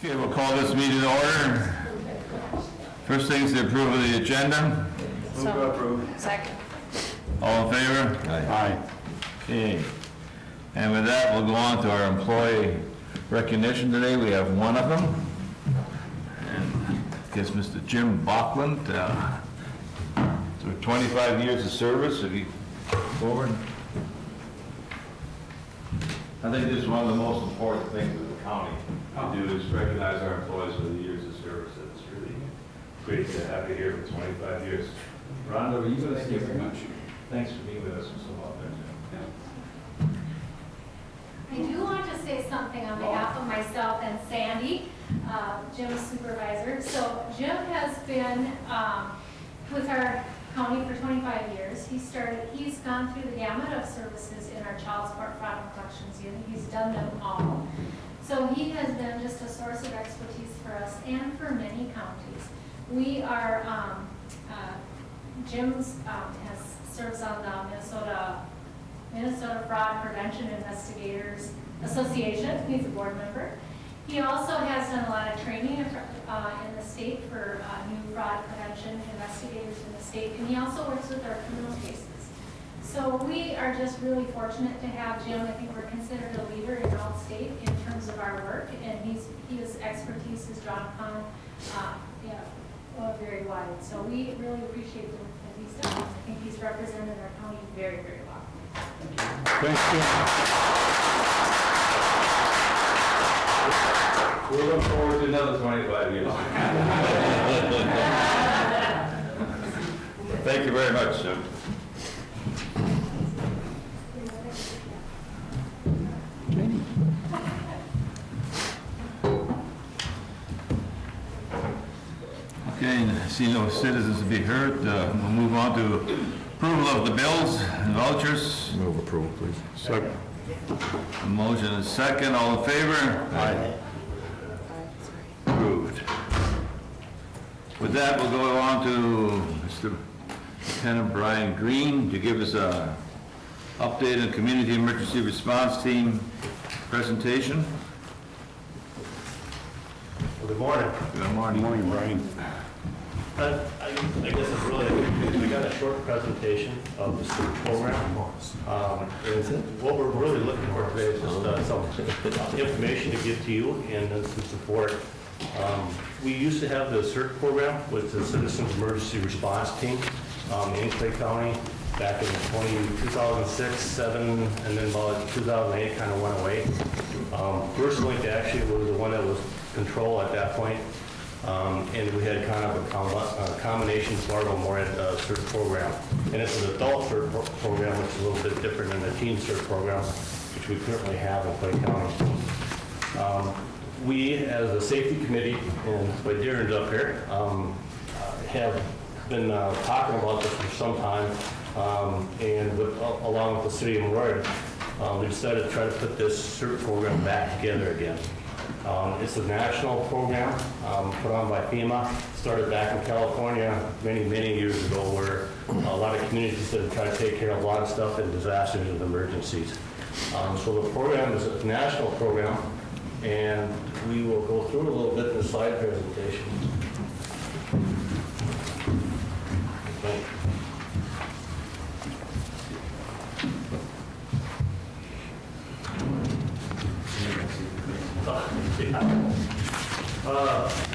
Okay, we'll call this meeting to order. First thing is the approval of the agenda. Move to approve. Second. All in favor? Aye. Okay. And with that, we'll go on to our employee recognition today. We have one of them. And I guess Mr. Jim Bachland, for 25 years of service. If you forward. I think this is one of the most important things that the county can do is recognize our employees for the years of service. It's really great to have you here for 25 years. Rhonda, were you going to say very much? Thanks for being with us for so long. I do want to say something on behalf of myself and Sandy, Jim's supervisor. So Jim has been with our county for 25 years. He's gone through the gamut of services in our child support fraud and collections unit. He's done them all. So he has been just a source of expertise for us and for many counties. We are, Jim's serves on the Minnesota Fraud Prevention Investigators Association. He's a board member. He also has done a lot of training in the state for new fraud prevention investigators in the state, and he also works with our criminal cases. So we are just really fortunate to have Jim. I think we're considered a leader in all state in terms of our work, and his expertise is drawn upon very wide. So we really appreciate the work that he's done. I think he's represented our county very, very well. Thanks, Jim. We're looking forward to another 25 years. Thank you very much, Jim. Okay, I see no citizens to be heard. We'll move on to approval of the bills and vouchers. Move approval, please. Second. A motion and a second. All in favor? Aye. Approved. With that, we'll go on to Mr. Lieutenant Brian Green to give us a updated community emergency response team presentation. Well, good morning. Good morning. Good morning, Brian. I guess it's really, we got a short presentation of the CERT program. And what we're really looking for today is just some information to give to you and some support. We used to have the CERT program with the Citizens Emergency Response Team in Clay County back in 2006, 7, and then about 2008 kind of went away. First Link actually was the one that was control at that point. And we had kind of a combination Florida more at CERT program. And it's an adult CERT program, which is a little bit different than the teen CERT program, which we currently have in Clay County. We, as a safety committee, and my Darren's up here, have been talking about this for some time, and along with the city of Warren, we decided to try to put this CERT program back together again. It's a national program put on by FEMA, started back in California many, many years ago, where a lot of communities that have tried to take care of a lot of stuff in disasters and emergencies. So the program is a national program, and we will go through a little bit in the slide presentation.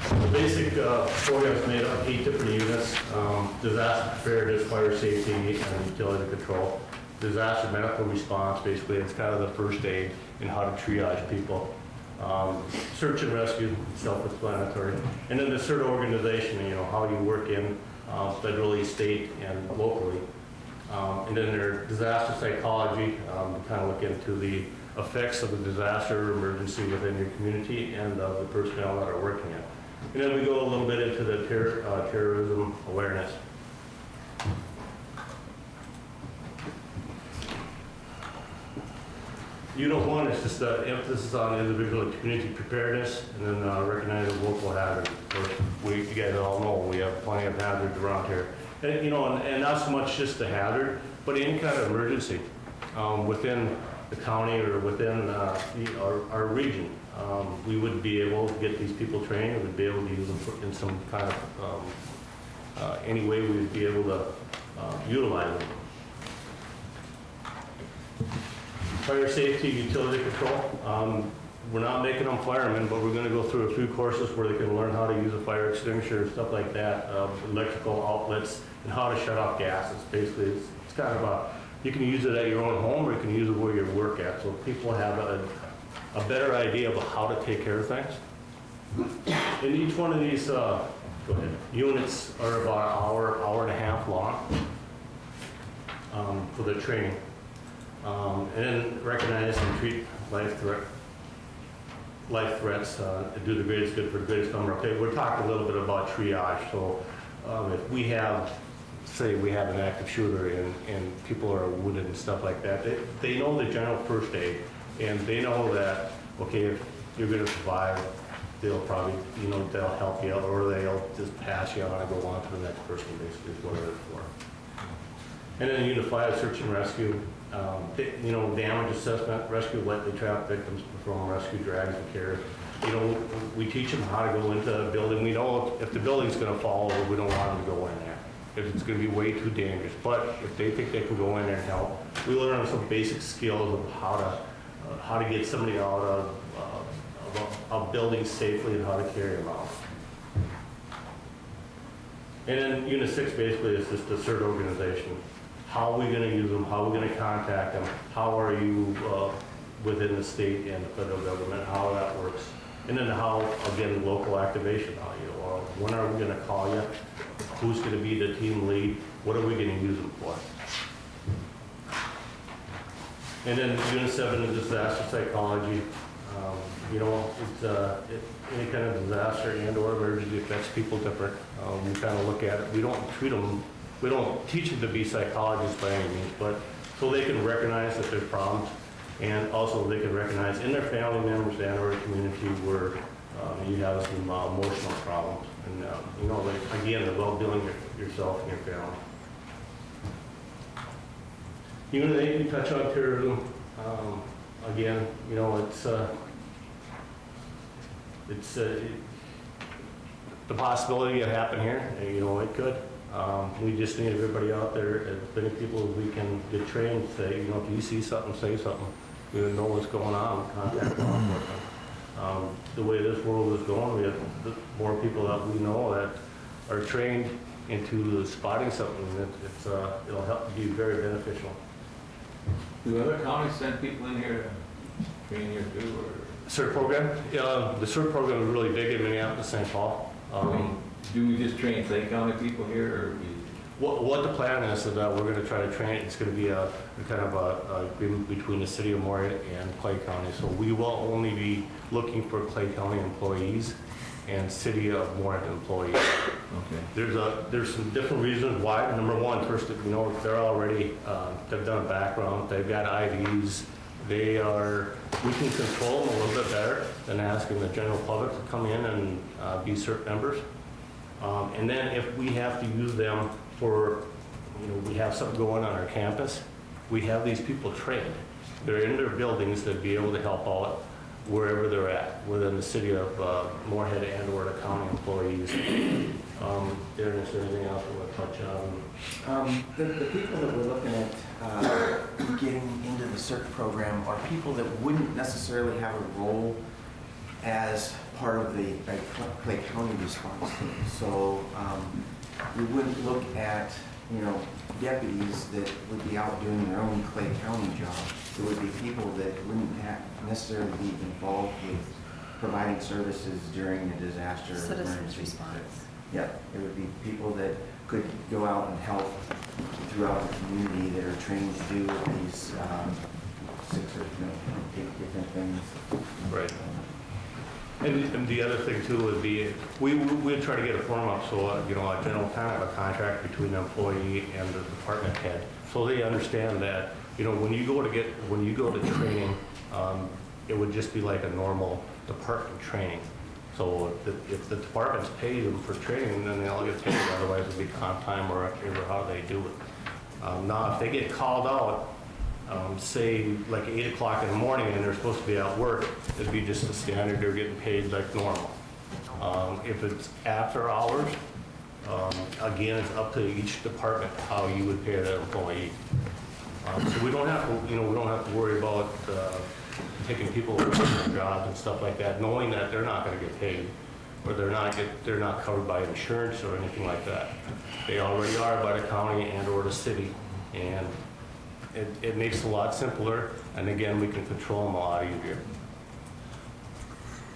The basic program is made up of 8 different units: disaster preparedness, fire safety, and utility control. Disaster medical response, basically, it's kind of the first aid and how to triage people. Search and rescue, self-explanatory. And then the CERT organization, how you work in federally, state, and locally. And then their disaster psychology, to kind of look into the effects of the disaster or emergency within your community and of the personnel that are working it. And then we go a little bit into the terrorism awareness. Unit 1 is just emphasis on individual and community preparedness, and then recognizing local hazards. Of course, you guys all know we have plenty of hazards around here. And, and not so much just the hazard, but any kind of emergency. Within the county or within our region. We would be able to get these people trained, and we'd be able to use them in some kind of, any way we would be able to utilize them. Fire safety, utility control. We're not making them firemen, but we're going to go through a few courses where they can learn how to use a fire extinguisher, stuff like that, electrical outlets, and how to shut off gases. Basically, it's kind of a, you can use it at your own home, or you can use it where you work at, so people have a better idea of how to take care of things. And each one of these units are about an hour and a half long for the training. And then recognize and treat life threats, do the greatest good for the greatest number. Okay, we're talking a little bit about triage. So if we have, say we have an active shooter and people are wounded and stuff like that, they know the general first aid, and they know that, okay, if you're going to survive, they'll probably, they'll help you out, or they'll just pass you on and go on to the next person, basically, is what they're for. And then unified search and rescue. Damage assessment, rescue likely trapped victims, perform rescue drags and care. We teach them how to go into a building. We know if the building's going to fall over, we don't want them to go in there, if it's going to be way too dangerous. But if they think they can go in there and help, we learn some basic skills of how to get somebody out of a building safely and how to carry them out. And then Unit 6 basically is just the CERT Organization. How are we going to use them? How are we going to contact them? How are you within the state and the federal government? How that works? And then how, again, local activation. When are we going to call you? Who's going to be the team lead? What are we going to use them for? And then Unit 7 is disaster psychology. Any kind of disaster and or emergency affects people different. We kind of look at it. We don't treat them. We don't teach them to be psychologists by any means, but so they can recognize that there's problems, and also they can recognize in their family members and or community where you have some emotional problems, and again, the well-being of yourself and your family. Unit 8, we touch on terrorism. Again, it's the possibility of happening here. It could. We just need everybody out there, as many people as we can get trained to say, if you see something, say something. We don't know what's going on, contact law enforcement. The way this world is going, we have more people that we know that are trained into spotting something. It'll help be very beneficial. Do other counties send people in here to train here too, or? CERT program? The CERT program is really big in Minneapolis, St. Paul. Do we just train Clay County people here, or what the plan is that we're going to try to train, it's going to be a kind of a agreement between the city of Moorhead and Clay County. So we will only be looking for Clay County employees and city of Moorhead employees. Okay. There's some different reasons why. Number one, first, they're already they've done a background, they've got IDs, we can control them a little bit better than asking the general public to come in and be CERT members. And then if we have to use them for, we have something going on our campus, we have these people trained. They're in their buildings to be able to help out wherever they're at, within the city of Moorhead and or the county employees. Darren, is there anything else we want to touch on? The people that we're looking at getting into the CERT program are people that wouldn't necessarily have a role as part of the Clay County response team. So we wouldn't look at, deputies that would be out doing their own Clay County job. It would be people that wouldn't necessarily be involved with providing services during a disaster. Citizens response. Yeah, it would be people that could go out and help throughout the community that are trained to do these 6 or 8 different things. Right. And the other thing too would be, we'd try to get a form up so, a general kind of a contract between the employee and the department head. So they understand that, when you go to training, it would just be like a normal department training. So if the department's paid them for training, then they'll get paid, otherwise it'd be comp time or how they do it. Now, if they get called out say like 8 o'clock in the morning and they're supposed to be at work, it'd be just the standard, they're getting paid like normal. If it's after hours, again, it's up to each department how you would pay that employee. So we don't have to, we don't have to worry about taking people away from their jobs and stuff like that, knowing that they're not going to get paid, or they're not covered by insurance or anything like that. They already are by the county and or the city, and it makes it a lot simpler. And again, we can control them a lot easier.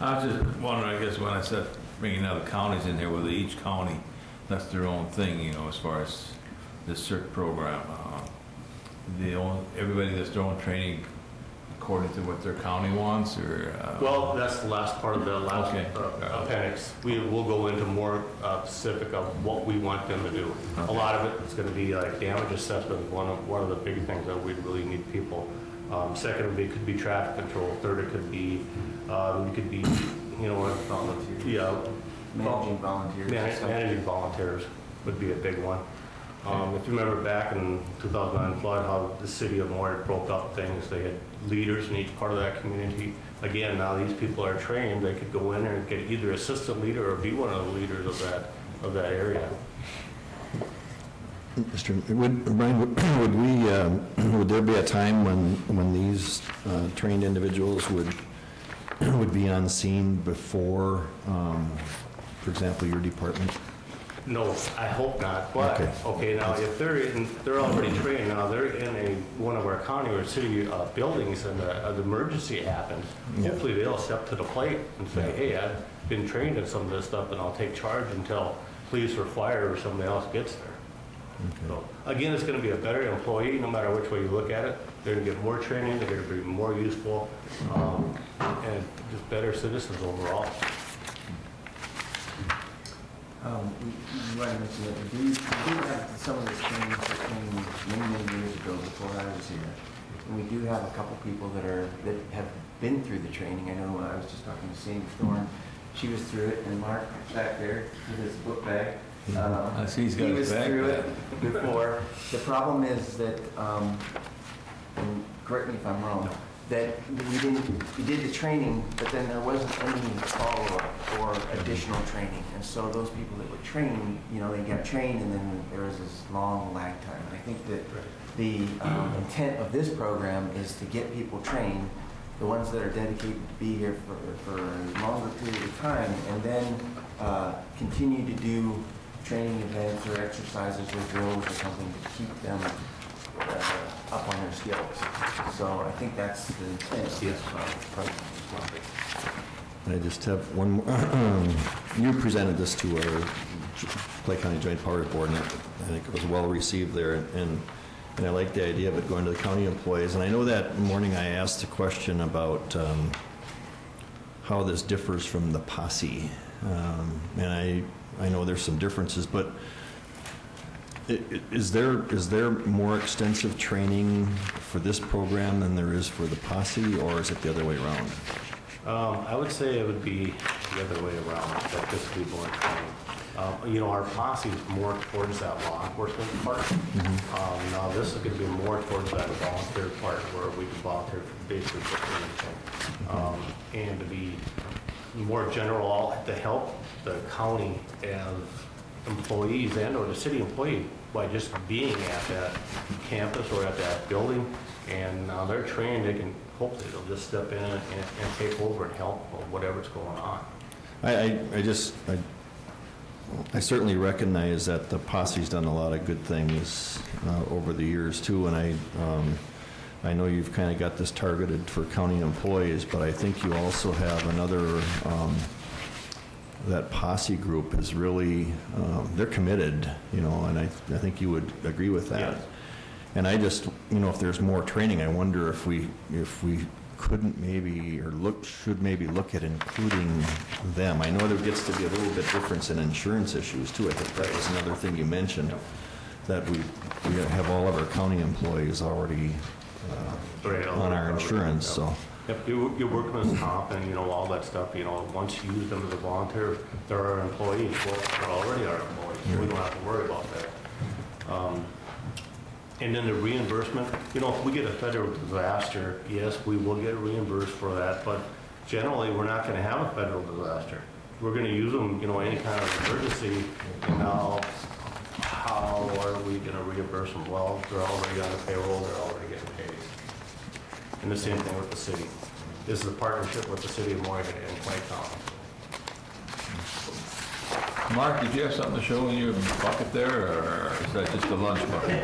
I was just wondering, I guess, when I said bringing other counties in here, whether each county, that's their own thing, as far as the CERT program. Everybody does their own training according to what their county wants, or? Well, that's the last part of the last Okay. appendix. We will go into more specific of what we want them to do. Okay. A lot of it is going to be like damage assessment, one of the big things that we really need people. Second, it could be traffic control. Third, it could be, Volunteers. yeah, Managing volunteers. and stuff. managing volunteers would be a big one. If you remember back in 2009 flood, how the city of Moore broke up things, they had leaders in each part of that community. Again, now these people are trained, they could go in there and get either assistant leader or be one of the leaders of that area. Brian, would there be a time when these trained individuals would be on scene before, for example, your department? No, I hope not, but, okay, now if they're already trained, now they're in one of our county or city buildings and an emergency happens, hopefully they'll step to the plate and say, hey, I've been trained in some of this stuff and I'll take charge until police or fire or somebody else gets there. So, again, it's going to be a better employee no matter which way you look at it. They're going to get more training, they're going to be more useful, and just better citizens overall. You might have mentioned that we do have some of this training that came many years ago before I was here. And we do have a couple people that have been through the training. I know I was just talking to Sandy Thorne. She was through it, and Mark back there with his book bag. I see he's got he his was bag through back. it before. The problem is that, and correct me if I'm wrong, that we did the training, but then there wasn't any follow-up or additional training. And so those people that were trained, they got trained and then there was this long lag time. And I think that the intent of this program is to get people trained, the ones that are dedicated to be here for a longer period of time, and then continue to do training events or exercises or drills or something to keep them up on their skills. So I think that's the intent of this program as well. I just have one more. You presented this to our Clay County Joint Powers Board, and I think it was well received there, and I like the idea of it going to the county employees. And I know that morning I asked a question about how this differs from the posse, and I know there's some differences, but is there more extensive training for this program than there is for the posse, or is it the other way around? I would say it would be the other way around, that this would be more training. Our posse is more towards that law enforcement part. Now this is going to be more towards that volunteer part, where we can volunteer for basically anything. And to be more general, to help the county and employees and or the city employee by just being at that campus or at that building, and now they're trained, they can hopefully they'll just step in and take over and help or whatever's going on. I certainly recognize that the posse's done a lot of good things over the years too, and I know you've kind of got this targeted for county employees, but I think you also have another, that posse group is really, they're committed, and I think you would agree with that. Yes. And I just, if there's more training, I wonder if we couldn't maybe, or should maybe look at including them. I know there gets to be a little bit difference in insurance issues too. I think that was another thing you mentioned, that we have all of our county employees already on our insurance, so. Yep, you're working with comp and, all that stuff, once you use them as a volunteer, they're our employees. Well, they're already our employees, so we don't have to worry about that. And then the reimbursement, you know, if we get a federal disaster, yes, we will get reimbursed for that, but generally, we're not gonna have a federal disaster. We're gonna use them, you know, any kind of emergency, and now, how are we gonna reimburse them? Well, they're already on the payroll, they're already getting paid. And the same thing with the city. This is a partnership with the city of Morgan and Clay County. Mark, did you have something to show in your bucket there, or is that just a lunch bucket?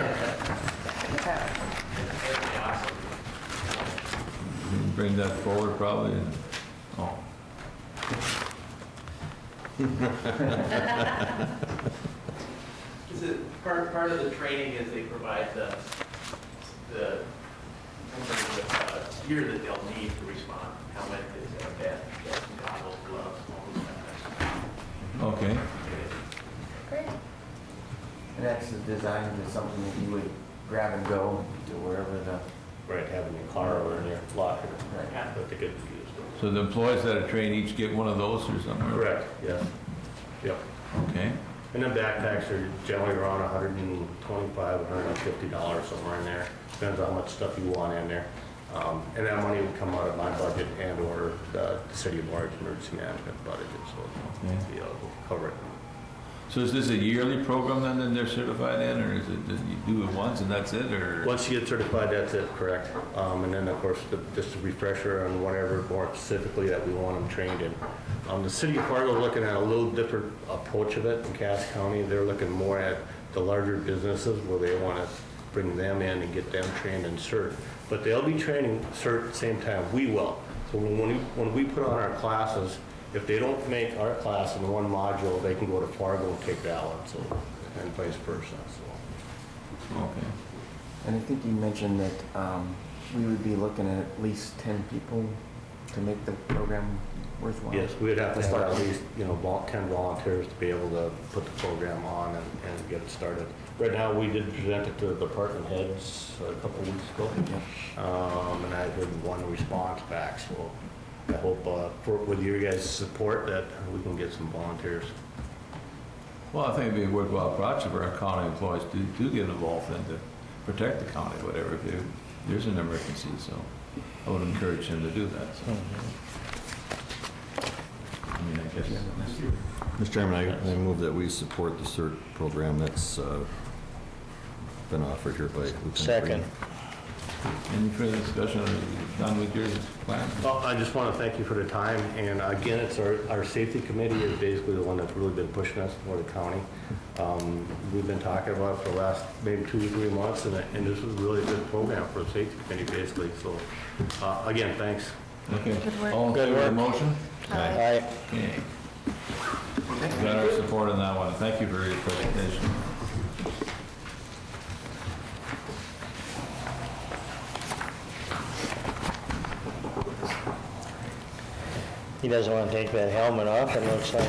You can bring that forward probably, and, oh. Is it part of the training is they provide the gear that they'll need to respond, helmet, vest, goggles, gloves, all those kind of stuff. Okay. Great. And that's designed as something that you would grab and go to wherever the, Right, having your car or in your locker, Right. but to get used. So the employees that are trained each get one of those or something? Correct, yes. Yep. Okay. And then backpacks are generally around $125, $150, somewhere in there. Depends on how much stuff you want in there. And that money would come out of my budget and/or the City of Large Emergency Management budget, so Okay. we'll cover it. So is this a yearly program then that they're certified in, or is it, that you do it once and that's it, or? Once you get certified, that's it, correct. And then, of course, just a refresher on whatever more specifically that we want them trained in. The City of Fargo is looking at a little different approach of it in Cass County. They're looking more at the larger businesses where they want to bring them in and get them trained in CERT. But they'll be training CERT at the same time we will. So when we put on our classes, if they don't make our class in one module, they can go to Fargo and take that one, so, and vice versa, so. Okay. and I think you mentioned that we would be looking at least 10 people to make the program worthwhile. Yes, we'd have to start at least, 10 volunteers to be able to put the program on and get it started. Right now, we did present it to the department heads a couple weeks ago, and I heard one response back, so I hope with your guys' support that we can get some volunteers. Well, I think it'd be a worthwhile project for our county employees to get involved in to protect the county, whatever, if there's an emergency, so I would encourage them to do that, so. I mean, I guess. Mr. Chairman, I move that we support the CERT program that's been offered here by Lieutenant Second. Any further discussion, or done with your plan? Well, I just want to thank you for the time, and again, it's our safety committee is basically the one that's really been pushing us for the county. We've been talking about it for the last maybe 2 or 3 months, and this is really a good program for the safety committee, basically, so, again, thanks. Okay. Good work. All in favor of the motion? Aye. Okay. We got our support on that one. Thank you for your presentation. He doesn't want to take that helmet off, it looks like.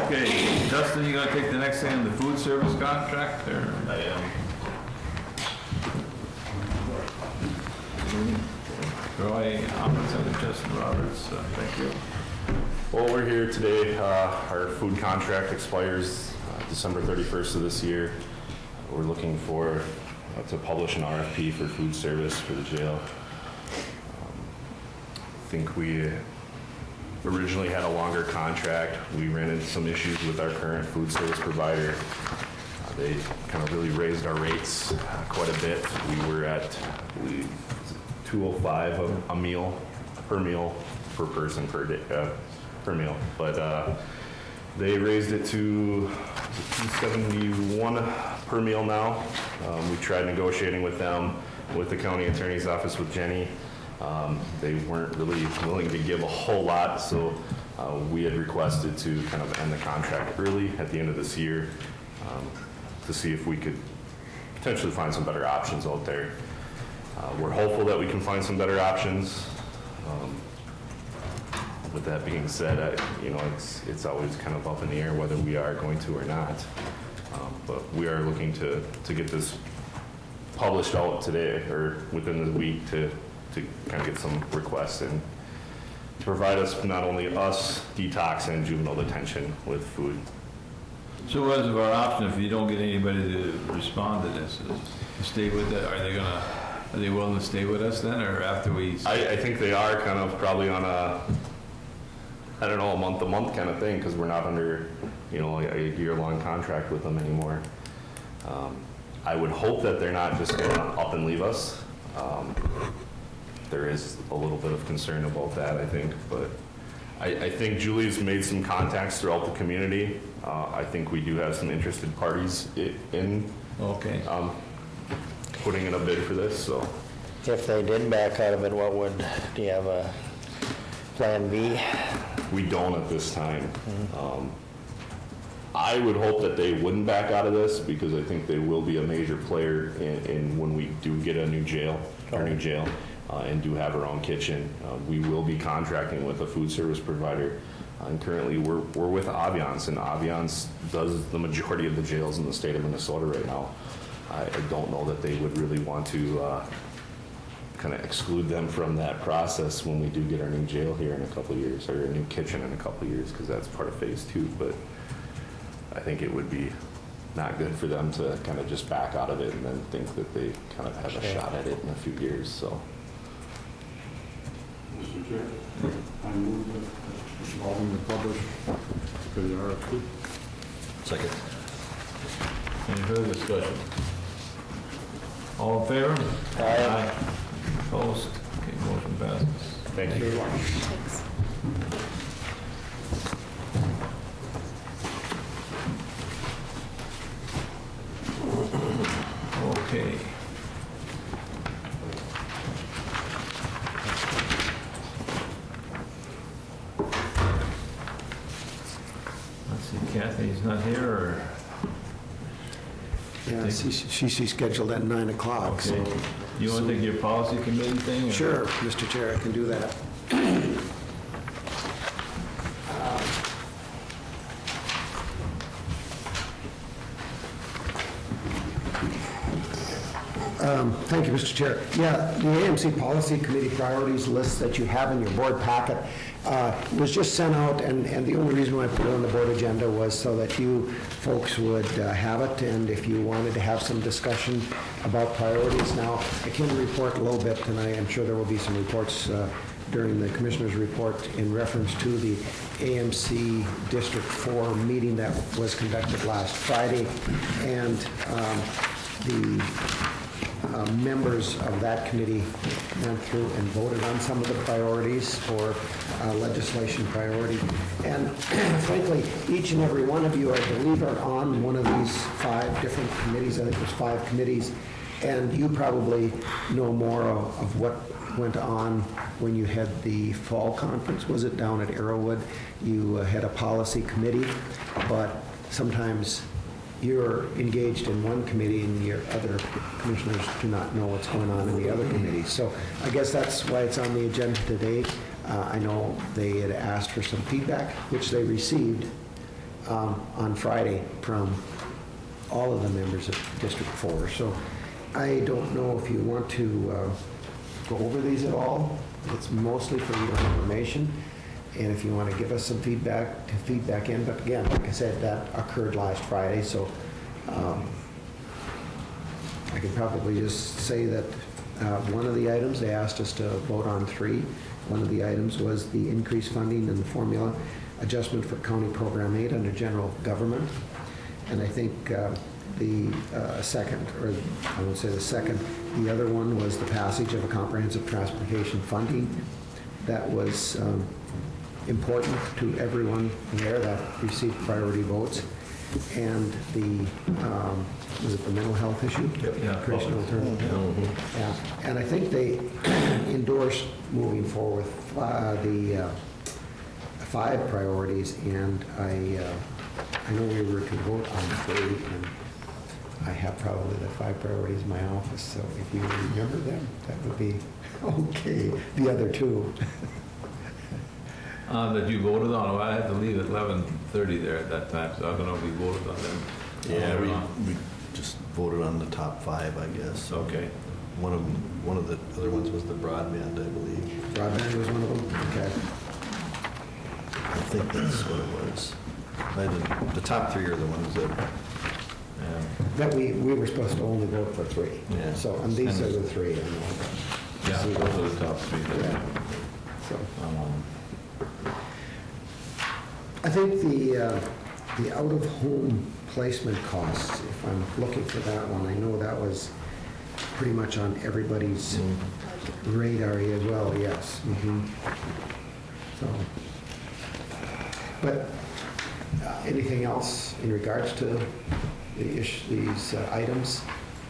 Okay, Dustin, you gonna take the next thing on the food service contract, or? I am. Troy Amundson and Justin Roberts, thank you. Well, we're here today. Our food contract expires December 31st of this year. We're looking for to publish an RFP for food service for the jail. I think we originally had a longer contract. We ran into some issues with our current food service provider. They kind of really raised our rates quite a bit. We were at, I believe, $2.05 a meal per person per day per meal, but they raised it to $2.71 per meal now. We tried negotiating with them, with the county attorney's office, with Jenny. They weren't really willing to give a whole lot, so we had requested to kind of end the contract early at the end of this year to see if we could potentially find some better options out there. We're hopeful that we can find some better options. With that being said, it's always kind of up in the air whether we are going to or not. But we are looking to get this published out today or within the week to kind of get some requests and to provide us, not only us, detox and juvenile detention with food. So what is our option if you don't get anybody to respond to this? Is stay with it? Are they willing to stay with us then, or after we? I think they are kind of probably on a, I don't know, a month-to-month kind of thing, because we're not under, you know, a year-long contract with them anymore. I would hope that they're not just gonna up and leave us. There is a little bit of concern about that, I think, but I think Julie's made some contacts throughout the community. I think we do have some interested parties in Okay. putting in a bid for this, so. If they did back out of it, do you have a plan B? We don't at this time. I would hope that they wouldn't back out of this, because I think they will be a major player in when we do get a new jail, and do have our own kitchen. We will be contracting with a food service provider, and currently we're with Aviance, and Aviance does the majority of the jails in the state of Minnesota right now. I don't know that they would really want to kind of exclude them from that process when we do get our new jail here in a couple of years, or a new kitchen in a couple of years, because that's part of phase 2. But I think it would be not good for them to kind of just back out of it and then think that they kind of have a shot at it in a few years, so. Mr. Chair, I move that Mr. Baldwin would publish for the RFP. Second. Any further discussion? All in favor? Aye. Opposed? Okay, motion passes. Thank you very much. Thanks. Okay. Let's see, Kathy's not here, or? Yeah, she's scheduled at 9 o'clock, so. Okay. You want to take your policy committee thing? or- Sure, Mr. Chair, I can do that. Thank you, Mr. Chair. Yeah, the AMC Policy Committee priorities list that you have in your board packet was just sent out, and the only reason why I put it on the board agenda was so that you folks would have it, and if you wanted to have some discussion about priorities. Now, I can report a little bit, and I am sure there will be some reports during the Commissioner's report in reference to the AMC District 4 meeting that was conducted last Friday, and the members of that committee went through and voted on some of the priorities for legislation priority. And frankly, each and every one of you, I believe, are on one of these 5 different committees. I think there's 5 committees. And you probably know more of what went on when you had the fall conference. Was it down at Arrowwood? You had a policy committee, but sometimes you're engaged in one committee and your other commissioners do not know what's going on in the other committees. So I guess that's why it's on the agenda today. I know they had asked for some feedback, which they received on Friday from all of the members of District 4. So I don't know if you want to go over these at all. It's mostly for your information. And if you want to give us some feedback in, but again, like I said, that occurred last Friday, so I could probably just say that one of the items, they asked us to vote on 3. One of the items was the increased funding and the formula adjustment for County Program 8 under general government. And I think the second, or I won't say the second, the other one was the passage of a comprehensive transportation funding that was important to everyone there that received priority votes. And the, was it the mental health issue? Yeah. Creation of alternative. Yeah, and I think they endorsed moving forward the 5 priorities, and I know we were to vote on 3, and I have probably the 5 priorities in my office, so if you remember them, that would be okay. The other 2. That you voted on, well, I had to leave at 11:30 there at that time, so I don't know if we voted on them. Yeah, we just voted on the top 5, I guess. Okay. One of the other ones was the broadband, I believe. Broadband was one of them? Okay. I think that's what it was. The top three are the ones that, That we were supposed to only vote for three. Yeah. So, and these are the three. Yeah, those are the top three. So, Um, I think the out-of-home placement costs, if I'm looking for that one, I know that was pretty much on everybody's radar as well, yes. So, but anything else in regards to these items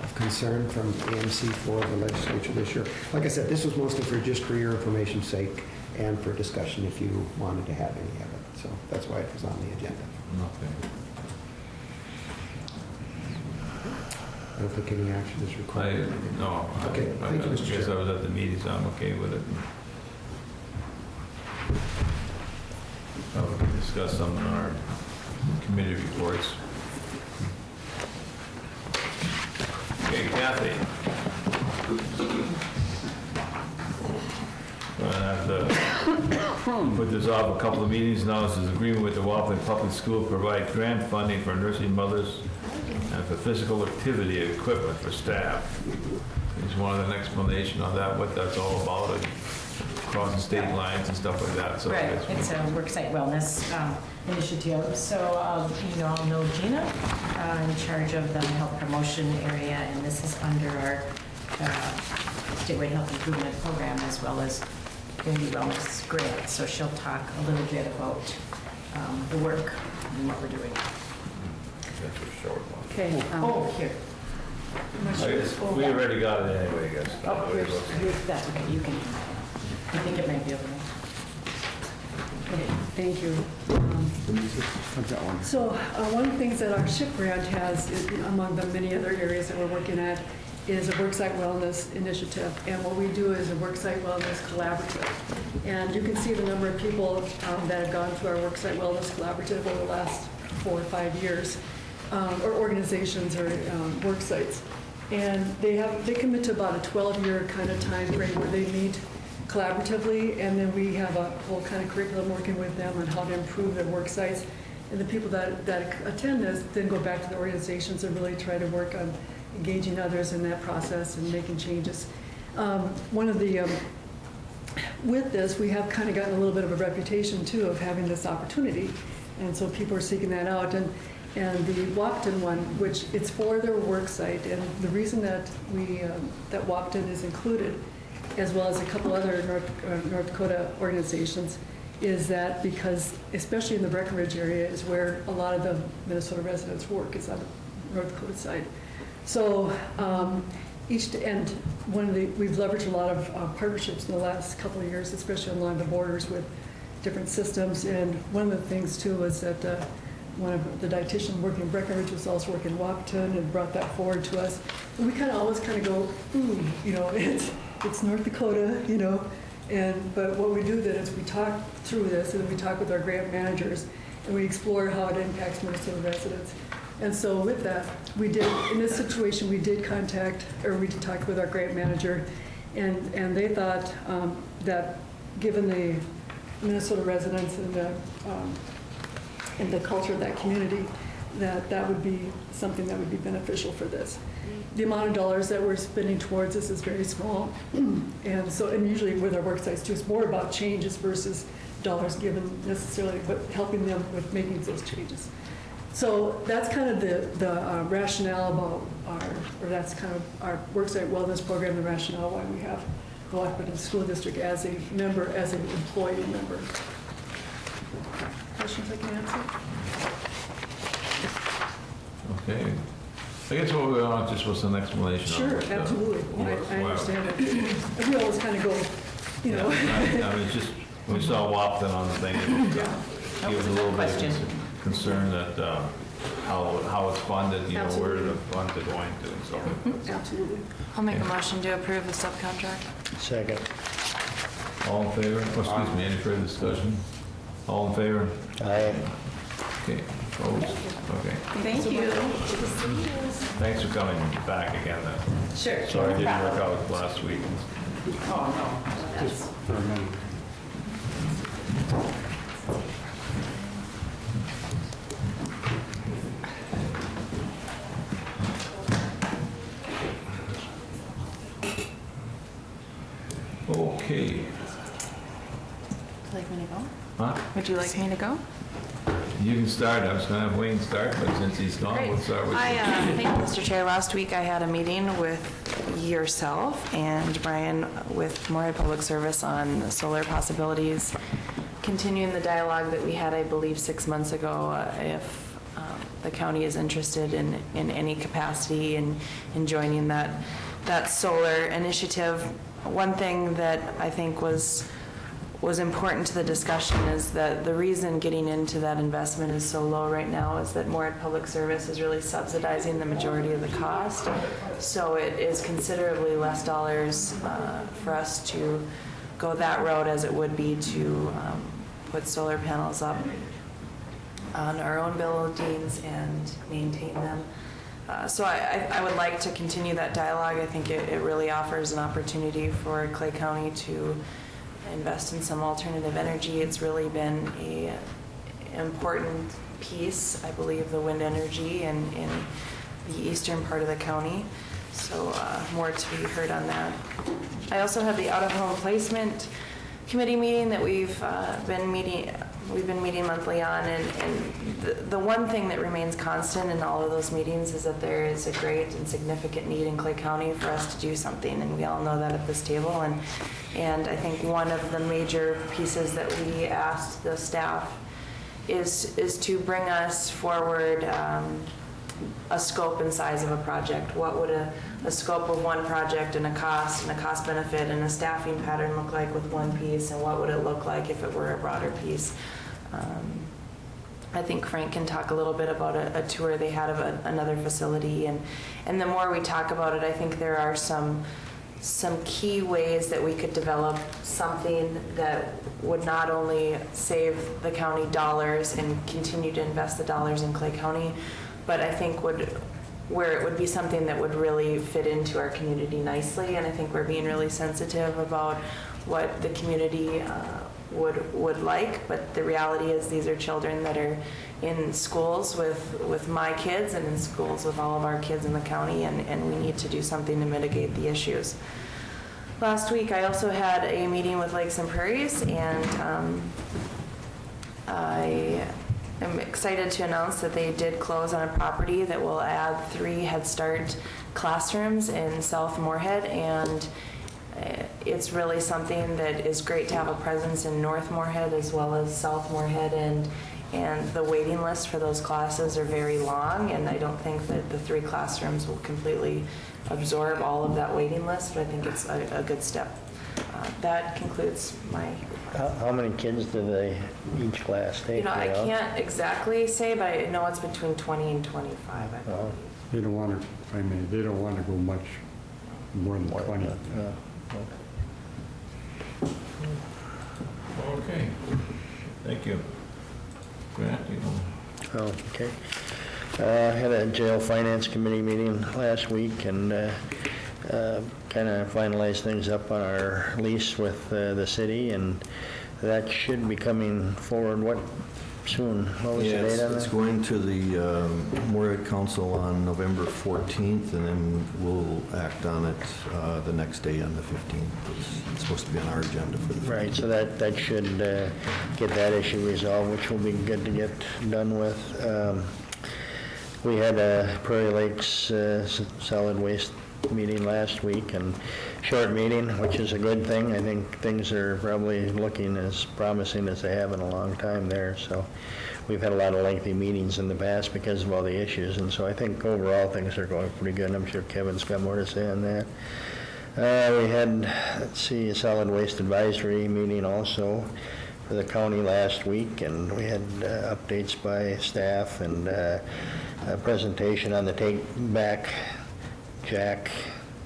of concern from AMC for the legislature this year? Like I said, this was mostly for your information's sake and for discussion if you wanted to have any of it. So that's why it was on the agenda. Okay. I don't think any action is required. No. Okay, thank you, Mr. I guess Chair. I was at the meeting, so I'm okay with it. I'll discuss some in our committee reports. Okay, Kathy. Going to have to put this off a couple of meetings now. This is agreement with the Waupun Public School to provide grant funding for nursing mothers and for physical activity equipment for staff. Just wanted an explanation on that, what that's all about, and crossing state lines and stuff like that. So I Right, guess it's a worksite wellness initiative. So you all know Gina, in charge of the health promotion area, and this is under our statewide health improvement program as well as community wellness grant. So she'll talk a little bit about the work and what we're doing. that's a short one. Okay. Oh, here. I guess we already got it anyway, I guess. Oh, that's okay, you can, I think it might be over there. Okay. Thank you. I've got one. So one of the things that our SHIP grant has, is, among the many other areas that we're working at, is a worksite wellness initiative. And what we do is a worksite wellness collaborative. And you can see the number of people that have gone through our worksite wellness collaborative over the last 4 or 5 years, or organizations or work sites. And they commit to about a 12-year kind of time frame where they meet collaboratively, and then we have a whole kind of curriculum working with them on how to improve their work sites. And the people that attend this then go back to the organizations and really try to work on engaging others in that process and making changes. With this, we have kind of gotten a little bit of a reputation too of having this opportunity, and so people are seeking that out. And the Wapton one, which it's for their work site, and the reason that that Wapton is included, as well as a couple other North Dakota organizations, is that because, especially in the Breckenridge area, is where a lot of the Minnesota residents work, is on the North Dakota side. So we've leveraged a lot of partnerships in the last couple of years, especially along the borders with different systems. And one of the things too was that one of the dietitians working in Breckenridge was also working in Wapton and brought that forward to us. And we always go, ooh, it's North Dakota, but what we do then is we talk through this, and then we talk with our grant managers, and we explore how it impacts Minnesota residents. And so with that, in this situation, we did talk with our grant manager, and they thought that given the Minnesota residents and the culture of that community, that would be something that would be beneficial for this. The amount of dollars that we're spending towards this is very small, and usually with our work sites too, it's more about changes versus dollars given necessarily, but helping them with making those changes. So that's kind of the rationale about that's kind of our worksite wellness program, the rationale why we have the Washington School District as a member, as an employee member. Questions I can answer? Okay. I guess what we want just was an explanation. Sure, of absolutely. I understand it. And we always kind of go, Yeah, I mean, just, when we saw Wapton on the thing, it was a little bit of concern that how it's funded, where the funds are going to, so. absolutely. I'll make a motion to approve the subcontract. Second. All in favor? Oh, excuse me, any further discussion? All in favor? Aye. Okay, opposed? Okay. Thank you. Thanks for coming back again then. Sure. Sorry it didn't work out last week. Oh, no. Just for a minute. Okay. Would you like me to go? Huh? Would you like me to go? You can start. I was going to have Wayne start, but since he's gone, Great. we'll start with you. Thank you, Mr. Chair. Last week I had a meeting with yourself and Brian with Moorhead Public Service on solar possibilities, continuing the dialogue that we had, I believe, 6 months ago. If the county is interested in any capacity in joining that solar initiative. One thing that I think was important to the discussion is that the reason getting into that investment is so low right now is that Moorhead Public Service is really subsidizing the majority of the cost. So it is considerably less dollars for us to go that road as it would be to put solar panels up on our own buildings and maintain them. So I would like to continue that dialogue. I think it really offers an opportunity for Clay County to invest in some alternative energy. It's really been an important piece, I believe, the wind energy in the eastern part of the county. So more to be heard on that. I also have the out-of-home placement committee meeting that we've been meeting monthly on, and the one thing that remains constant in all of those meetings is that there is a great and significant need in Clay County for us to do something, and we all know that at this table. And I think one of the major pieces that we asked the staff is to bring us forward a scope and size of a project. What would a scope of one project and a cost benefit and a staffing pattern look like with one piece, and what would it look like if it were a broader piece? I think Frank can talk a little bit about a tour they had of another facility, and the more we talk about it, I think there are some key ways that we could develop something that would not only save the county dollars and continue to invest the dollars in Clay County, but I think where it would be something that would really fit into our community nicely. And I think we're being really sensitive about what the community would like, but the reality is these are children that are in schools with my kids and in schools with all of our kids in the county, and we need to do something to mitigate the issues. Last week I also had a meeting with Lakes and Prairies, and I am excited to announce that they did close on a property that will add 3 Head Start classrooms in South Moorhead, and it's really something that is great to have a presence in North Moorhead as well as South Moorhead, and the waiting list for those classes are very long, and I don't think that the 3 classrooms will completely absorb all of that waiting list, but I think it's a good step. That concludes my... How many kids do they each class take? I can't exactly say, but I know it's between 20 and 25, I believe. They don't want to, they don't want to go much more than 20. Okay. Thank you. Grant, you know. Oh, okay. I had a jail finance committee meeting last week, and kind of finalized things up on our lease with the city, and that should be coming forward soon. What was the date on that? It's going to the Moorhead Council on November 14th, and then we'll act on it the next day on the 15th. It's supposed to be on our agenda for the 15th. Right, so that should get that issue resolved, which will be good to get done with. We had a Prairie Lakes solid waste meeting last week, and short meeting, which is a good thing. I think things are probably looking as promising as they have in a long time there. So we've had a lot of lengthy meetings in the past because of all the issues, and so I think overall things are going pretty good. I'm sure Kevin's got more to say on that. We had, a solid waste advisory meeting also for the county last week, and we had updates by staff and a presentation on the Take Back Jack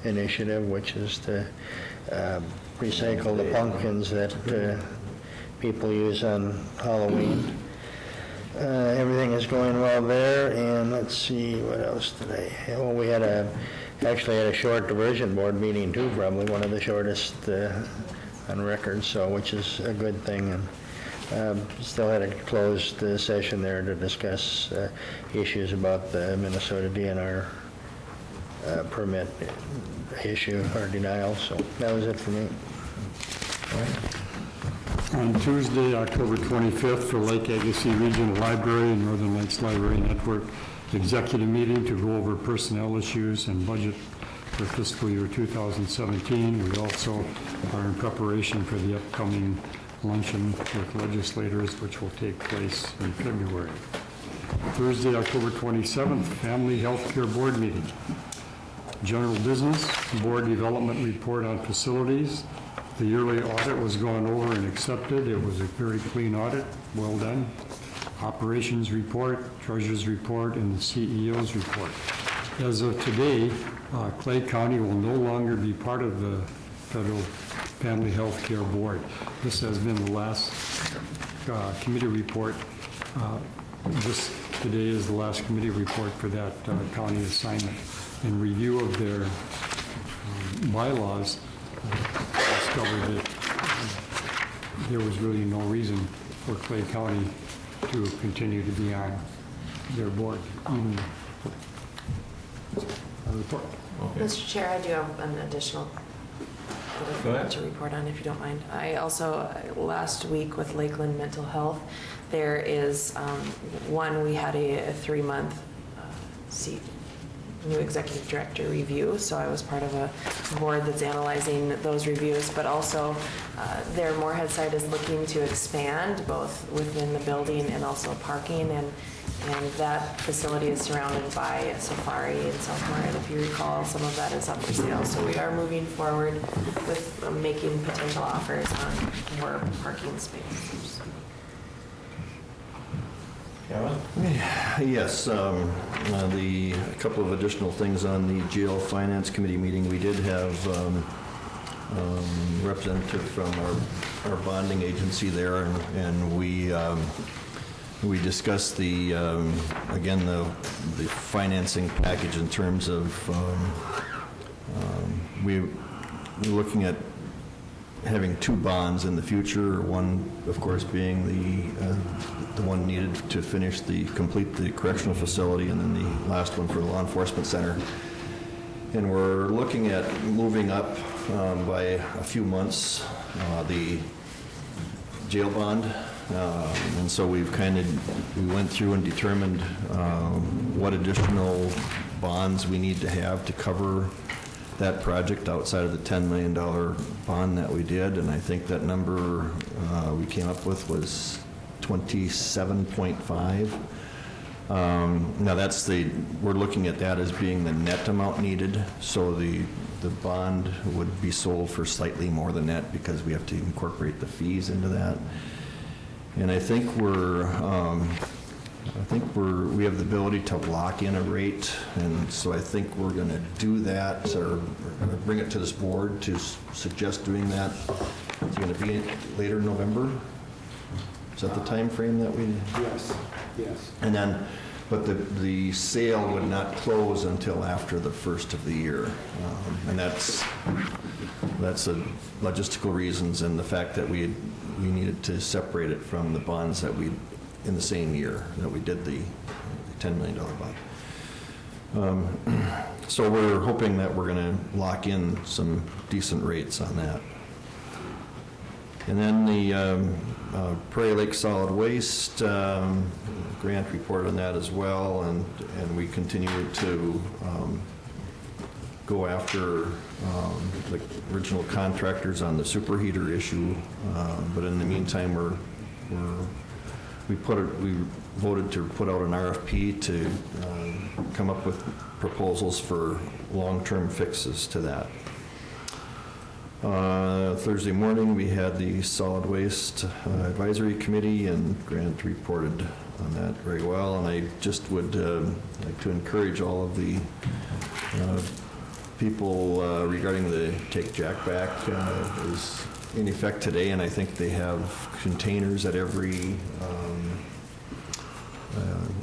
initiative, which is to recycle the pumpkins that people use on Halloween. Everything is going well there, and let's see, what else today? Well, we actually had a short diversion board meeting too, probably one of the shortest on record, so which is a good thing. And still had a closed session there to discuss issues about the Minnesota DNR permit issue or denial. So that was it for me. On Tuesday, October 25th, for Lake Agassiz Regional Library and Northern Lights Library Network executive meeting to go over personnel issues and budget for fiscal year 2017. We also are in preparation for the upcoming luncheon with legislators, which will take place in February. Thursday, October 27th, Family Healthcare Board meeting. General business, board development report on facilities. The yearly audit was gone over and accepted. It was a very clean audit, well done. Operations report, treasurer's report, and the CEO's report. As of today, Clay County will no longer be part of the Federal Family Health Care Board. This has been the last committee report. This today is the last committee report for that county assignment. In review of their bylaws, discovered that there was really no reason for Clay County to continue to be on their board, even report. Okay. Mr. Chair, I do have an additional Go ahead. to report on, if you don't mind. I also, last week with Lakeland Mental Health, there is, we had a 3-month new executive director review, so I was part of a board that's analyzing those reviews, but also their Moorhead site is looking to expand both within the building and also parking, and that facility is surrounded by a safari in South Moorhead. If you recall, some of that is up for sale, so we are moving forward with making potential offers on more parking space. Kevin? Yes, a couple of additional things on the jail finance committee meeting. We did have representative from our bonding agency there, and we discussed again the financing package in terms of we're looking at having 2 bonds in the future. One, of course, being the one needed to complete the correctional facility, and then the last one for the law enforcement center. And we're looking at moving up by a few months the jail bond. And so we went through and determined what additional bonds we need to have to cover that project outside of the $10 million bond that we did. And I think that number we came up with was 27.5. Now we're looking at that as being the net amount needed. So the bond would be sold for slightly more than that because we have to incorporate the fees into that. And I think we have the ability to lock in a rate, and so I think we're going to do that, or bring it to this board to suggest doing that. It's going to be later in November. Is that the time frame that we? Yes. And then, but the sale would not close until after the first of the year, and that's logistical reasons, and the fact that we needed to separate it from the bonds that we, in the same year that we did the $10 million bond. So we're hoping that we're going to lock in some decent rates on that. And then the Prairie Lake Solid Waste grant report on that as well, and we continue to go after the original contractors on the superheater issue, but in the meantime, we voted to put out an RFP to come up with proposals for long-term fixes to that. Thursday morning, we had the Solid Waste Advisory Committee, and Grant reported on that very well, and I just would like to encourage all of the people regarding the Take Jack Back is in effect today, and I think they have containers at every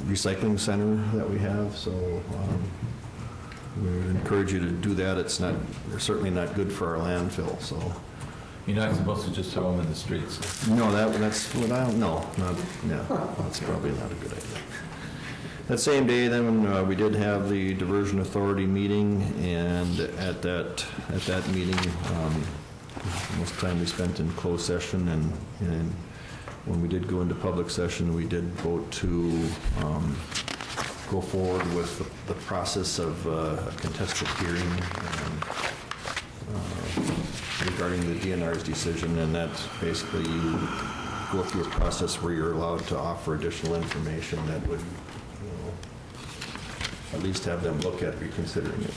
recycling center that we have, so we would encourage you to do that. They're certainly not good for our landfill, so. You're not supposed to just throw them in the streets. No, that's what that's probably not a good idea. That same day, then, we did have the Diversion Authority meeting, and at that meeting, most time we spent in closed session, and when we did go into public session, we did vote to go forward with the process of a contested hearing regarding the DNR's decision, and that's basically you go through a process where you're allowed to offer additional information that would, at least have them look at reconsidering it.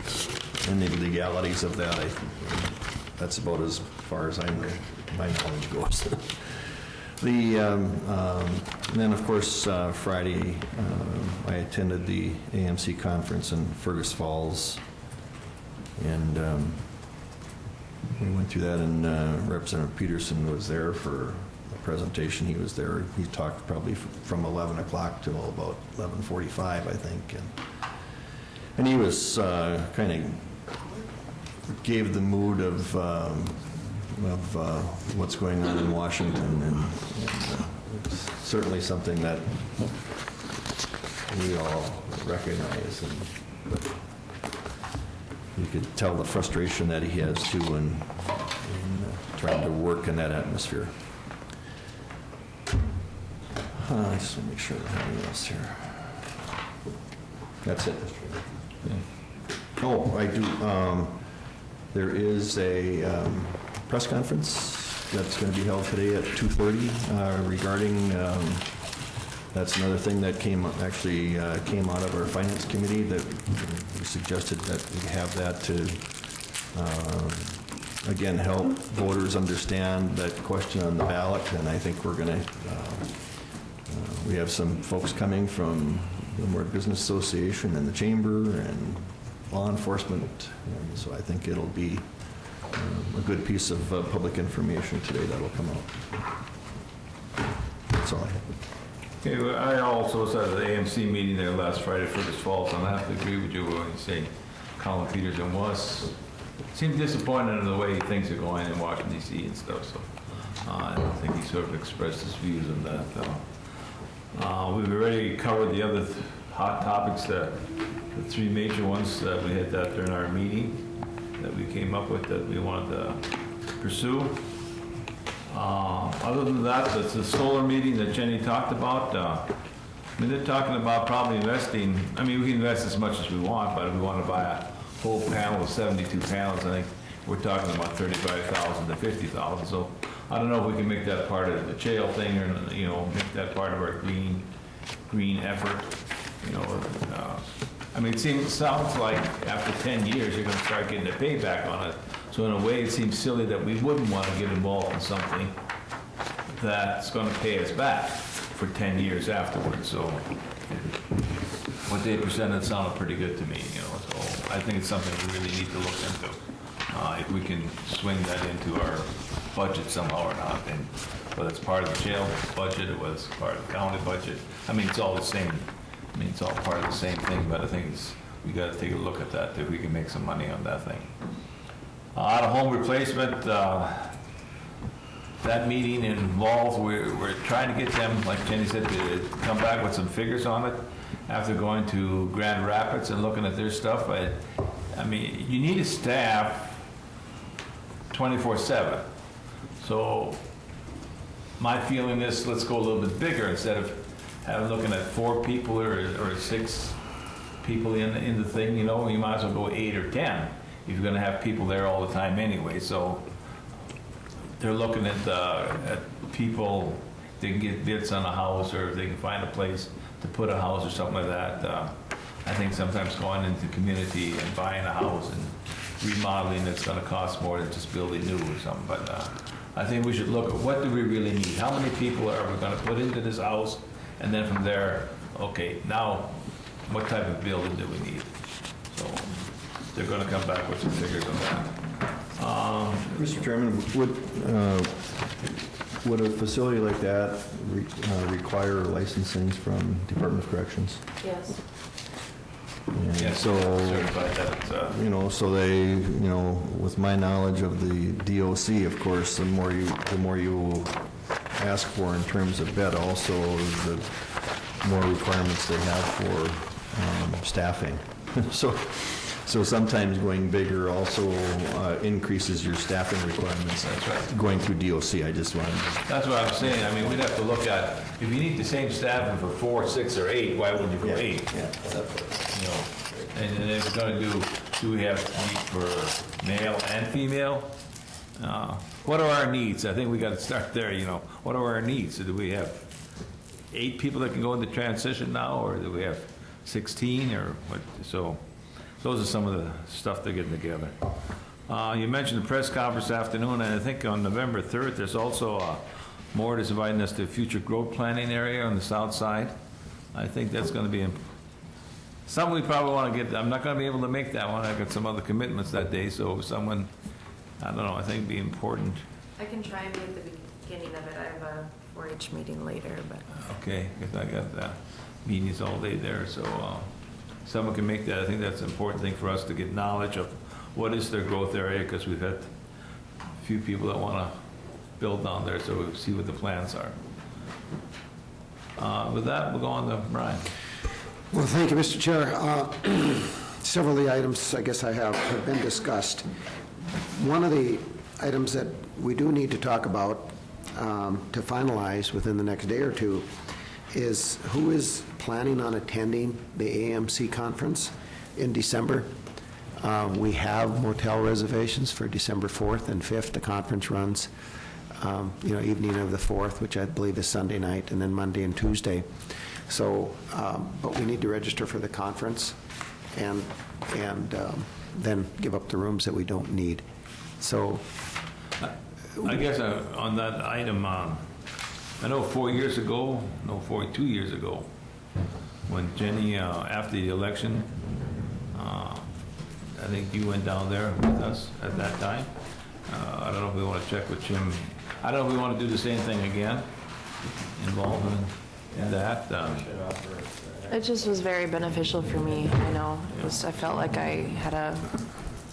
So, and the legalities of that, that's about as far as I know my knowledge goes. And then, of course, Friday, I attended the AMC conference in Fergus Falls, and we went through that, and Representative Peterson was there for a presentation. He was there. He talked probably from 11 o'clock till about 11:45, I think, and he was kind of gave the mood of what's going on in Washington, and it's certainly something that we all recognize, but you could tell the frustration that he has too in trying to work in that atmosphere. I just want to make sure I don't have anything else here. That's it, Mr. Chairman. Oh, I do. There is a press conference that's going to be held today at 2:30 regarding, that's another thing that came out of our finance committee, that we suggested that we have that to, again, help voters understand that question on the ballot. And I think we're going to, we have some folks coming from the Moore Business Association and the Chamber and law enforcement, and so I think it'll be a good piece of public information today that'll come out. That's all I have. Okay, well, I also was at the AMC meeting there last Friday, Fergus Falls, and I have to agree with you when you say Colin Peterson seemed disappointed in the way things are going in Washington, D.C. and stuff, so I don't think he sort of expressed his views on that. We've already covered the other hot topics, the three major ones that we had that during our meeting that we came up with that we wanted to pursue. Other than that, that's the solar meeting that Jenny talked about. They're talking about probably investing, we can invest as much as we want, but if we want to buy a whole panel of 72 panels, I think we're talking about $35,000 to $50,000. So I don't know if we can make that part of the jail thing, or make that part of our green effort. It sounds like after 10 years, you're going to start getting a payback on it. So in a way, it seems silly that we wouldn't want to get involved in something that's going to pay us back for 10 years afterwards. So what they presented sounded pretty good to me, So I think it's something we really need to look into. If we can swing that into our budget somehow or not, and whether it's part of the jail budget or whether it's part of the county budget. It's all the same. It's all part of the same thing, but I think we got to take a look at that, if we can make some money on that thing. Out-of-home replacement, that meeting involved, we're trying to get them, like Jenny said, to come back with some figures on it after going to Grand Rapids and looking at their stuff. You need a staff 24/7. So my feeling is, let's go a little bit bigger instead of looking at 4 people or 6 people in the thing. You might as well go 8 or 10 if you're going to have people there all the time anyway. So they're looking at people. They can get bids on a house, or if they can find a place to put a house or something like that. I think sometimes going into the community and buying a house and remodeling, it's going to cost more than just building new or something. But I think we should look at what do we really need. How many people are we going to put into this house? And then from there, okay, now what type of building do we need? So they're going to come back with some figures on that. Mr. Chairman, would a facility like that require licensing from Department of Corrections? Yes. And Yes, so, certified that it's, so they, with my knowledge of the DOC, of course, the more you ask for in terms of bed, also the more requirements they have for staffing. So So sometimes going bigger also increases your staffing requirements. That's right. Going through DOC, I just wanted That's what I'm saying. I mean, we'd have to look at, if you need the same staffing for 4, 6, or 8, why wouldn't you go 8? Yeah. You know, and then if we're gonna do we have need for male and female? What are our needs? I think we gotta start there, you know. What are our needs? Do we have 8 people that can go into transition now, or do we have 16, or what? So those are some of the stuff they're getting together. You mentioned the press conference this afternoon, and I think on November 3rd, there's also Mort is inviting us to a future growth planning area on the south side. I think that's gonna be something we probably want to get. I'm not going to be able to make that one. I got some other commitments that day, so if someone, I don't know, I think it'd be important. I can try and be at the beginning of it. I have a 4-H meeting later, but. Okay, because I got meetings all day there, so someone can make that. I think that's an important thing for us to get knowledge of what is their growth area, because we've had a few people that want to build down there, so we'll see what the plans are. With that, we'll go on to Brian. Well, thank you, Mr. Chair. Several of the items I guess I have been discussed. One of the items that we do need to talk about to finalize within the next day or two is who is planning on attending the AMC conference in December. We have motel reservations for December 4th and 5th. The conference runs, evening of the 4th, which I believe is Sunday night, and then Monday and Tuesday. So, but we need to register for the conference and then give up the rooms that we don't need. So, I guess on that item, I know 2 years ago, when Jenny, after the election, I think you went down there with us at that time. I don't know if we want to check with Jim. I don't know if we want to do the same thing again, involvement in that. It just was very beneficial for me. I know. I felt like I had a...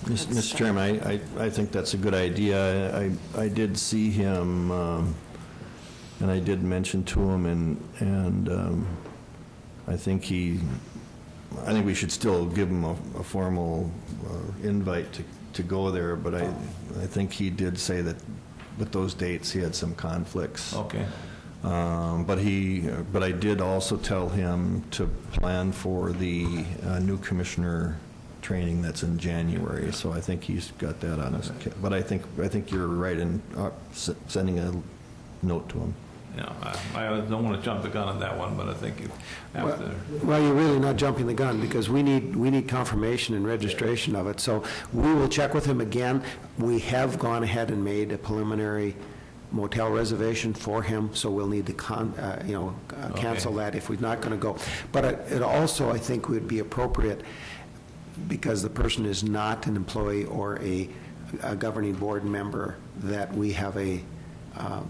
Mr. Chairman, I think that's a good idea. I did see him, and I did mention to him, and I think we should still give him a formal invite to go there, but I think he did say that with those dates, he had some conflicts. Okay. But I did also tell him to plan for the new commissioner training that's in January, so I think he's got that on his. But I think you're right in sending a note to him. Yeah, I don't want to jump the gun on that one, but I think you have to. Well, you're really not jumping the gun, because we need confirmation and registration of it. So we will check with him again. We have gone ahead and made a preliminary motel reservation for him, so we'll need to cancel that if we're not going to go. But it also, I think, would be appropriate, because the person is not an employee or a governing board member, that we have a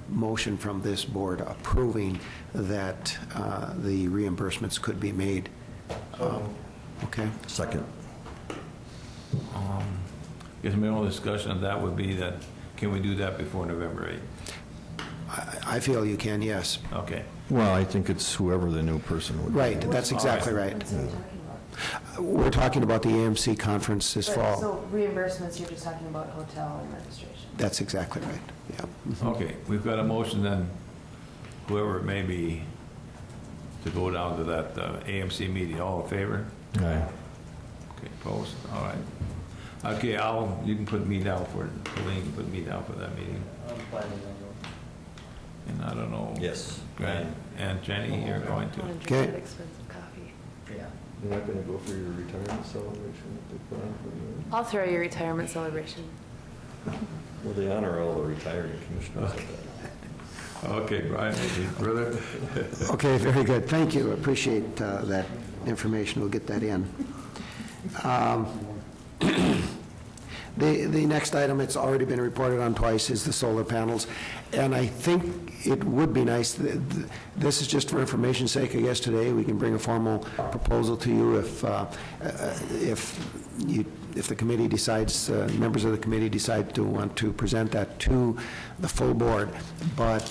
motion from this board approving that the reimbursements could be made. Okay? Second. I guess my only discussion of that would be that, can we do that before November 8th? I feel you can, yes. Okay. Well, I think it's whoever the new person would be. Right, that's exactly right. We're talking about the AMC conference this fall. So reimbursements, you're just talking about hotel and registration? That's exactly right, yeah. Mhm. Okay, we've got a motion then, whoever it may be, to go down to that AMC meeting. All in favor? Aye. Okay, opposed? All right. Okay, you can put me down for it. Colleen can put me down for that meeting. I'm planning on And I don't know. Yes. Grant and Jenny, you're going to. Okay. Expensive coffee. Yeah. You're not going to go for your retirement celebration that they put on for you? I'll throw your retirement celebration. Well, they honor all the retiring commissioners. Okay, Brian, any further? Okay, very good. Thank you. Appreciate that information. We'll get that in. The next item, it's already been reported on twice, is the solar panels. And I think it would be nice, this is just for information's sake, I guess today we can bring a formal proposal to you if you if the committee decides, members of the committee decide to want to present that to the full board. But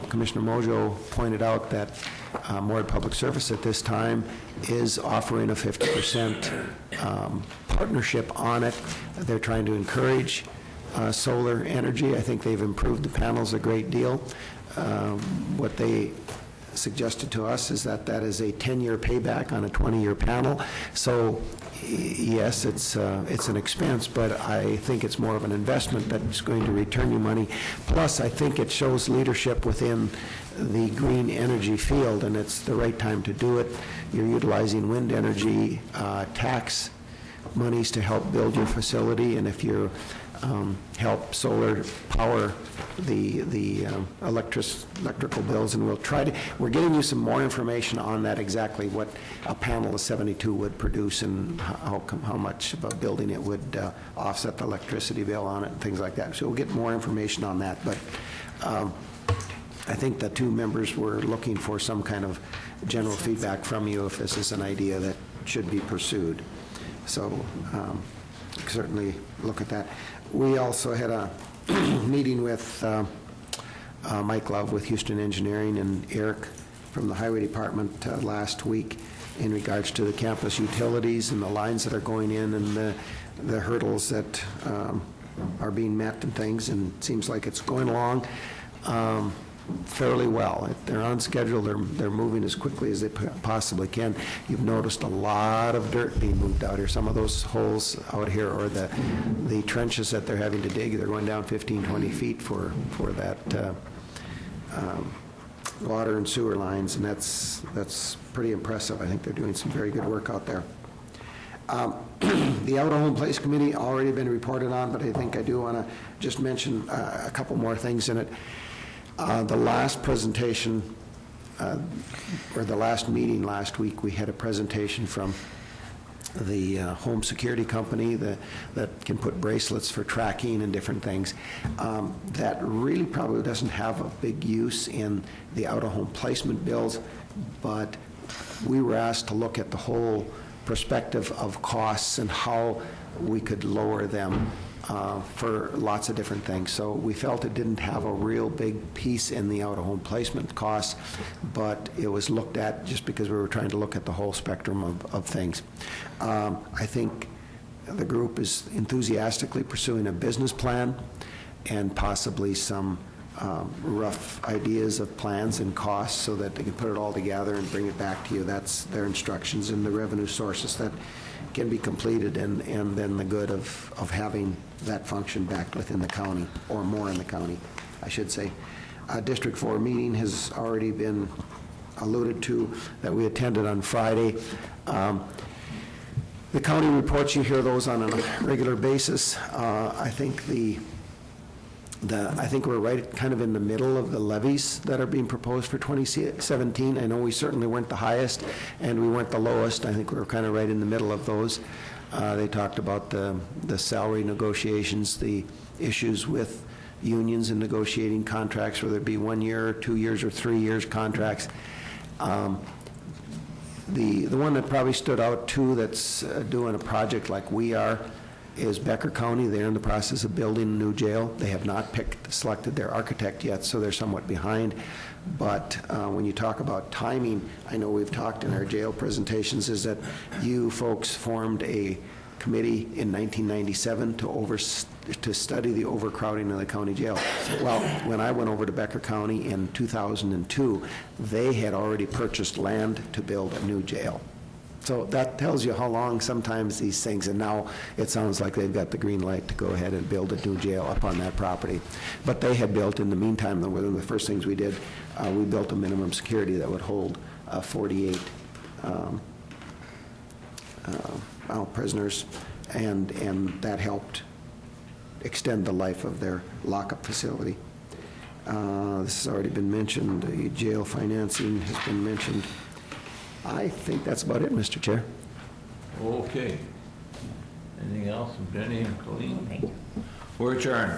Commissioner Mojo pointed out that Moorhead Public Service at this time is offering a 50% partnership on it. They're trying to encourage solar energy. I think they've improved the panels a great deal. What they suggested to us is that that is a 10-year payback on a 20-year panel. So yes, it's an expense, but I think it's more of an investment that's going to return you money. Plus, I think it shows leadership within the green energy field, and it's the right time to do it. You're utilizing wind energy tax monies to help build your facility, and if you help solar power the electrical bills, and we're getting you some more information on that, exactly what a panel of 72 would produce and how much of a building it would offset the electricity bill on it and things like that. So we'll get more information on that, but I think the two members were looking for some kind of general feedback from you if this is an idea that should be pursued. So certainly look at that. We also had a meeting with Mike Love with Houston Engineering and Eric from the Highway Department last week in regards to the campus utilities and the lines that are going in and the hurdles that are being met and things, and it seems like it's going along fairly well. They're on schedule. They're moving as quickly as they possibly can. You've noticed a lot of dirt being moved out here. Some of those holes out here, or the trenches that they're having to dig, they're going down 15, 20 feet for that water and sewer lines, and that's pretty impressive. I think they're doing some very good work out there. The Out-of-Home Place Committee already been reported on, but I think I do want to just mention a couple more things in it. The last presentation, or the last meeting last week, we had a presentation from the home security company that can put bracelets for tracking and different things. That really probably doesn't have a big use in the out-of-home placement bills, but we were asked to look at the whole perspective of costs and how we could lower them for lots of different things. So we felt it didn't have a real big piece in the out-of-home placement costs, but it was looked at just because we were trying to look at the whole spectrum of things. I think the group is enthusiastically pursuing a business plan and possibly some rough ideas of plans and costs so that they can put it all together and bring it back to you. That's their instructions and the revenue sources that can be completed, and then the good of having that function back within the county, or more in the county, I should say. District 4 meeting has already been alluded to, that we attended on Friday. The county reports, you hear those on a regular basis. I think I think we're right kind of in the middle of the levies that are being proposed for 2017. I know we certainly weren't the highest and we weren't the lowest. I think we were kind of right in the middle of those. They talked about the salary negotiations, the issues with unions and negotiating contracts, whether it be 1 year, 2 years, or 3 years contracts. The one that probably stood out too, that's doing a project like we are, is Becker County. They're in the process of building a new jail. They have not selected their architect yet, so they're somewhat behind. But when you talk about timing, I know we've talked in our jail presentations, is that you folks formed a committee in 1997 to study the overcrowding in the county jail. Well, when I went over to Becker County in 2002, they had already purchased land to build a new jail. So that tells you how long sometimes these things, and now it sounds like they've got the green light to go ahead and build a new jail up on that property. But they had built, in the meantime, one of the first things we did, we built a minimum security that would hold 48 prisoners, and that helped extend the life of their lockup facility. This has already been mentioned. The jail financing has been mentioned. I think that's about it, Mr. Chair. Okay. Anything else from Jenny and Colleen? We're adjourned.